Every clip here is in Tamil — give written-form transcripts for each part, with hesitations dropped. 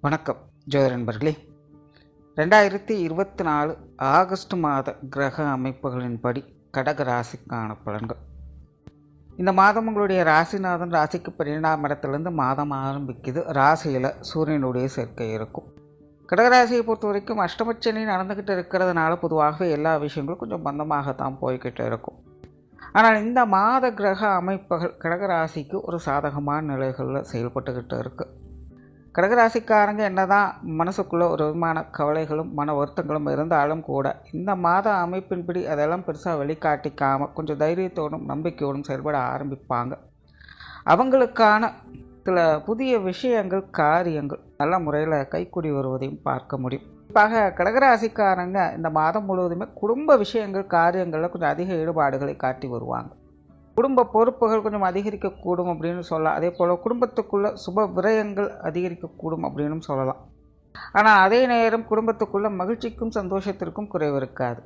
வணக்கம் ஜோதிட நண்பர்களே. 2024 ஆகஸ்ட் மாத கிரக அமைப்புகளின்படி கடக ராசிக்கான பலன்கள். இந்த மாதம் உங்களுடைய ராசிநாதன் ராசிக்கு 12ஆம் இடத்துலேருந்து மாதம் ஆரம்பிக்குது. ராசியில் சூரியனுடைய சேர்க்கை இருக்கும். கடகராசியை பொறுத்த வரைக்கும் அஷ்டமச்சனி நடந்துக்கிட்டு இருக்கிறதுனால பொதுவாகவே எல்லா விஷயங்களும் கொஞ்சம் மந்தமாகத்தான் போய்கிட்டு இருக்கும். ஆனால் இந்த மாத கிரக அமைப்புகள் கடகராசிக்கு ஒரு சாதகமான நிலைகளில் செயல்பட்டுக்கிட்டு இருக்குது. கடகராசிக்காரங்க என்னதான் மனசுக்குள்ளே ஒரு விதமான கவலைகளும் மன வருத்தங்களும் இருந்தாலும் கூட இந்த மாத அமைப்பின்படி அதெல்லாம் பெருசாக வெளிக்காட்டிக்காமல் கொஞ்சம் தைரியத்தோடும் நம்பிக்கையோடும் செயல்பட ஆரம்பிப்பாங்க. அவங்களுக்கான சில புதிய விஷயங்கள் காரியங்கள் நல்ல முறையில் கைக்கூடி வருவதையும் பார்க்க முடியும். குறிப்பாக கடகராசிக்காரங்க இந்த மாதம் முழுவதுமே குடும்ப விஷயங்கள் காரியங்களில் கொஞ்சம் அதிக ஈடுபாடுகளை காட்டி வருவாங்க. குடும்ப பொறுப்புகள் கொஞ்சம் அதிகரிக்கக்கூடும் அப்படின்னு சொல்லலாம். அதே போல் குடும்பத்துக்குள்ளே சுப விரயங்கள் அதிகரிக்கக்கூடும் அப்படின்னு சொல்லலாம். ஆனால் அதே நேரம் குடும்பத்துக்குள்ளே மகிழ்ச்சிக்கும் சந்தோஷத்திற்கும் குறைவு இருக்காது.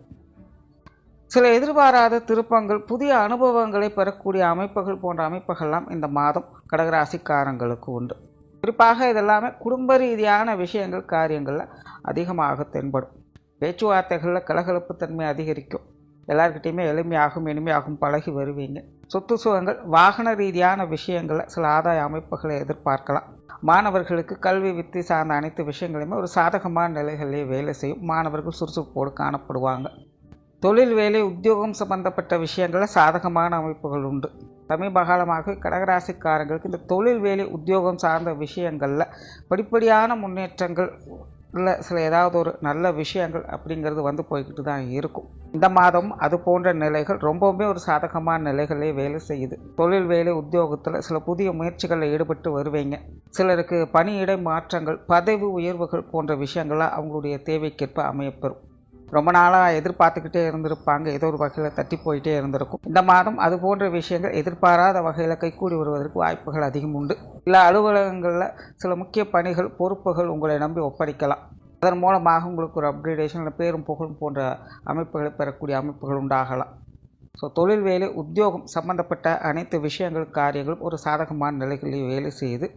சில எதிர்பாராத திருப்பங்கள் புதிய அனுபவங்களை பெறக்கூடிய அமைப்புகள் போன்ற அமைப்புகள்லாம் இந்த மாதம் கடகராசிக்காரங்களுக்கு உண்டு. குறிப்பாக இதெல்லாமே குடும்ப ரீதியான விஷயங்கள் காரியங்களில் அதிகமாக தென்படும். பேச்சுவார்த்தைகளில் கலகலப்பு தன்மை அதிகரிக்கும். எல்லாருக்கிட்டையுமே எளிமையாகவும் இனிமையாகவும் பழகி வருவீங்க. சொத்து சுகங்கள் வாகன ரீதியான விஷயங்களில் சில ஆதாய அமைப்புகளை எதிர்பார்க்கலாம். மாணவர்களுக்கு கல்வி வித்தி சார்ந்த அனைத்து விஷயங்களையுமே ஒரு சாதகமான நிலைகளிலே வேலை செய்யும். மாணவர்கள் சுறுசுறுப்போடு காணப்படுவாங்க. தொழில் வேலை உத்தியோகம் சம்பந்தப்பட்ட விஷயங்களில் சாதகமான அமைப்புகள் உண்டு. சமீப காலமாக கடகராசிக்காரங்களுக்கு இந்த தொழில் வேலை உத்தியோகம் சார்ந்த விஷயங்களில் படிப்படியான முன்னேற்றங்கள் இல்லை சில ஏதாவது ஒரு நல்ல விஷயங்கள் அப்படிங்கிறது வந்து போய்கிட்டு தான் இருக்கும். இந்த மாதம் அது போன்ற நிலைகள் ரொம்பவுமே ஒரு சாதகமான நிலைகளே வேலை செய்யுது. தொழில் வேலை உத்தியோகத்தில் சில புதிய முயற்சிகளில் ஈடுபட்டு வருவீங்க. சிலருக்கு பணியிடை மாற்றங்கள் பதவி உயர்வுகள் போன்ற விஷயங்களாக அவங்களுடைய தேவைக்கேற்ப அமையப்பெறும். ரொம்ப நாளாக எதிர்பார்த்துக்கிட்டே இருந்திருப்பாங்க. ஏதோ ஒரு வகையில் தட்டி போயிட்டே இருந்திருக்கும். இந்த மாதம் அது போன்ற விஷயங்கள் எதிர்பாராத வகையில் கைக்கூடி வருவதற்கு வாய்ப்புகள் அதிகம் உண்டு. இல்லை அலுவலகங்களில் சில முக்கிய பணிகள் பொறுப்புகள் உங்களை நம்பி ஒப்படைக்கலாம். அதன் மூலமாக உங்களுக்கு ஒரு அப்கிரேடேஷன் பேரும் புகழும் போன்ற அமைப்புகளை பெறக்கூடிய அமைப்புகள் உண்டாகலாம். ஸோ தொழில் வேலை உத்தியோகம் சம்பந்தப்பட்ட அனைத்து விஷயங்கள் காரியங்களும் ஒரு சாதகமான நிலைகளில் வேலை செய்து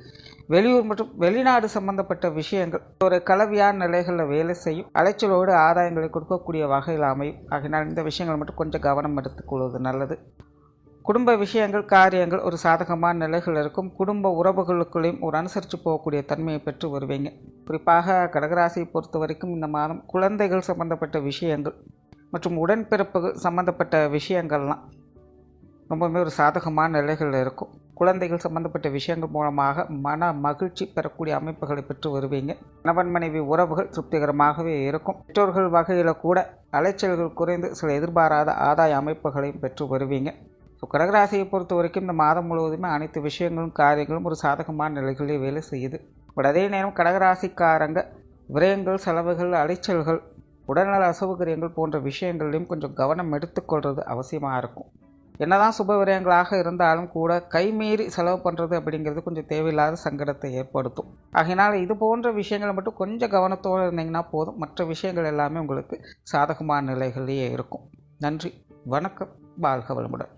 வெளியூர் மற்றும் வெளிநாடு சம்பந்தப்பட்ட விஷயங்கள் ஒரு கலவையான நிலைகளில் வேலை செய்யும். அலைச்சலோடு ஆதாயங்களை கொடுக்கக்கூடிய வகையில் அமையும். ஆகினால் இந்த விஷயங்கள் மட்டும் கொஞ்சம் கவனம் எடுத்துக்கொள்வது நல்லது. குடும்ப விஷயங்கள் காரியங்கள் ஒரு சாதகமான நிலைகள் இருக்கும். குடும்ப உறவுகளுக்குள்ளேயும் ஒரு அனுசரித்து போகக்கூடிய தன்மையை பெற்று வருவீங்க. குறிப்பாக கடகராசியை பொறுத்த வரைக்கும் இந்த மாதம் குழந்தைகள் சம்பந்தப்பட்ட விஷயங்கள் மற்றும் உடன்பிறப்புகள் சம்பந்தப்பட்ட விஷயங்கள்லாம் ரொம்பவே ஒரு சாதகமான நிலைகளில் இருக்கும். குழந்தைகள் சம்பந்தப்பட்ட விஷயங்கள் மூலமாக மன மகிழ்ச்சி பெறக்கூடிய அமைப்புகளை பெற்று வருவீங்க. கணவன் மனைவி உறவுகள் திருப்திகரமாகவே இருக்கும். பெற்றோர்கள் வகையில் கூட அலைச்சல்கள் குறைந்து சில எதிர்பாராத ஆதாய அமைப்புகளையும் பெற்று வருவீங்க. ஸோ கடகராசியை பொறுத்த வரைக்கும் இந்த மாதம் முழுவதுமே அனைத்து விஷயங்களும் காரியங்களும் ஒரு சாதகமான நிலைகளிலே வேலை செய்யுது. பட் அதே நேரம் கடகராசிக்காரங்க விரயங்கள் செலவுகள் அலைச்சல்கள் உடல்நல அசௌகரியங்கள் போன்ற விஷயங்களையும் கொஞ்சம் கவனம் எடுத்துக்கொள்வது அவசியமாக இருக்கும். என்னதான் சுப விரயங்களாக இருந்தாலும் கூட கைமீறி செலவு பண்ணுறது அப்படிங்கிறது கொஞ்சம் தேவையில்லாத சங்கடத்தை ஏற்படுத்தும். ஆகையினால் இது போன்ற விஷயங்களை மட்டும் கொஞ்சம் கவனத்தோடு இருந்தீங்கன்னா போதும். மற்ற விஷயங்கள் எல்லாமே உங்களுக்கு சாதகமான நிலைகளிலேயே இருக்கும். நன்றி, வணக்கம், வாழ்க வளமுடன்.